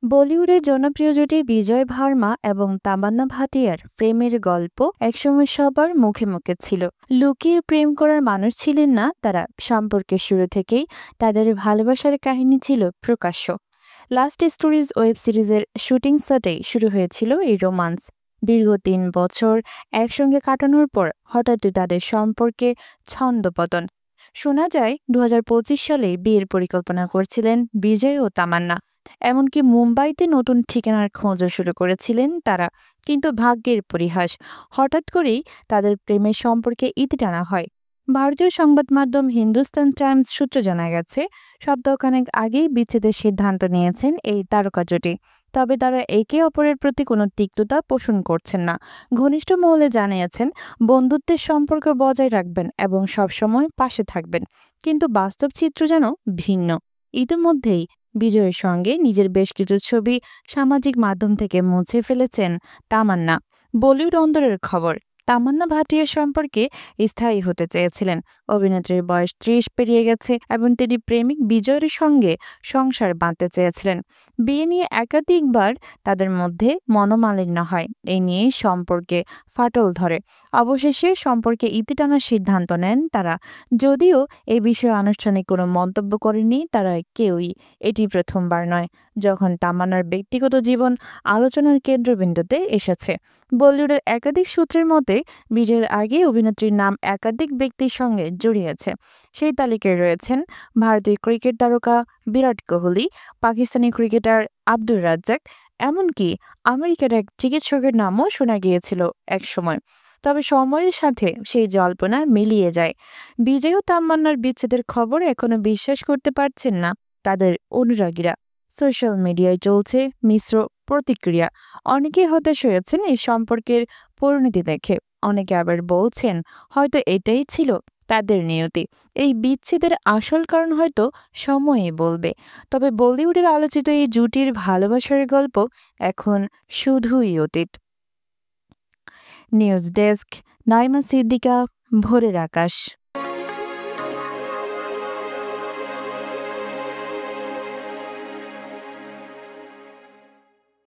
বলিউডের জনপ্রিয় জুটি বিজয় ভার্মা এবং তামান্না ভাটিয়ার প্রেমের গল্প একসময় সবার মুখে মুখে ছিল। লুকিয়ে প্রেম করার মানুষ ছিলেন না তারা, সম্পর্কের শুরু থেকেই তাদের ভালোবাসার কাহিনী ছিল প্রকাশ্য। লাস্ট স্টোরিজ ওয়েব সিরিজের শুটিং সেটেই শুরু হয়েছিল এই রোমান্স। দীর্ঘ ৩ বছর একসঙ্গে কাটানোর পর হঠাৎই তাদের সম্পর্কে ছন্দপতন। শোনা যায় ২০২৫ সালে বিয়ের পরিকল্পনা করছিলেন বিজয় ও তামান্না। এমনকি মুম্বাইতে নতুন ঠিকানার খোঁজও শুরু করেছিলেন তারা। কিন্তু ভাগ্যের পরিহাস, হঠাৎ করেই তাদের প্রেমের সম্পর্কে ইতি টানা হয়। ভারতীয় সংবাদ মাধ্যম হিন্দুস্তান টাইমস সূত্রে জানা গেছে, সপ্তাহখানেক আগেই বিচ্ছেদের সিদ্ধান্ত নিয়েছেন এই তারকা জুটি। তবে তারা একে অপরের প্রতি কোনো তিক্ততা পোষণ করছেন না। ঘনিষ্ঠ মহলে জানিয়েছেন বন্ধুত্বের সম্পর্ক বজায় রাখবেন এবং সবসময় পাশে থাকবেন। কিন্তু বাস্তব চিত্র যেন ভিন্ন। ইতিমধ্যেই বিজয়ের সঙ্গে নিজের বেশ কিছু ছবি সামাজিক মাধ্যম থেকে মুছে ফেলেছেন তামান্না। বলিউড অন্তরের খবর, তামান্না ভাটিয়ার সম্পর্কে স্থায়ী হতে চেয়েছিলেন। অভিনেত্রীর বয়স ৩০ পেরিয়ে গেছে এবং তিনি প্রেমিক বিজয়ের সঙ্গে সংসার বাঁধতে চেয়েছিলেন। বিয়ে নিয়ে একাধিকবার তাদের মধ্যে মনোমালিন্য হয়, এই নিয়ে সম্পর্কে ফাটল ধরে। অবশেষে সম্পর্কে ইতি টানার সিদ্ধান্ত নেন তারা। যদিও এই বিষয়ে আনুষ্ঠানিক কোনো মন্তব্য করেনি তারা কেউই। এটি প্রথমবার নয় যখন তামান্নার ব্যক্তিগত জীবন আলোচনার কেন্দ্রবিন্দুতে এসেছে। বলিউডের একাধিক সূত্রের মতে, বিজয়ের আগে অভিনেত্রীর নাম একাধিক ব্যক্তির সঙ্গে জড়িয়েছে। সেই তালিকায় রয়েছেন ভারতীয় ক্রিকেট তারকা বিরাট কোহলি, পাকিস্তানি ক্রিকেটার আব্দুর রাজ্জাক, এমনকি আমেরিকার এক চিকিৎসকের নামও শোনা গিয়েছিল একসময়। তবে সময়ের সাথে সেই জল্পনা মিলিয়ে যায়। বিজয় ও তামান্নার বিচ্ছেদের খবর এখনো বিশ্বাস করতে পারছেন না তাদের অনুরাগীরা। সোশ্যাল মিডিয়ায় চলছে মিশ্র প্রতিক্রিয়া। অনেকে হতাশ হয়েছেন এই সম্পর্কের পরিণতি দেখে, অনেকে আবার বলছেন হয়তো এটাই ছিল তাদের নিয়তি। এই বিচ্ছেদের আসল কারণ হয়তো সময়ই বলবে। তবে বলিউডের আলোচিত এই জুটির ভালোবাসার গল্প এখন শুধুই অতীত। নিউজ ডেস্ক, নাইমা সিদ্দিকা, ভোরের আকাশ।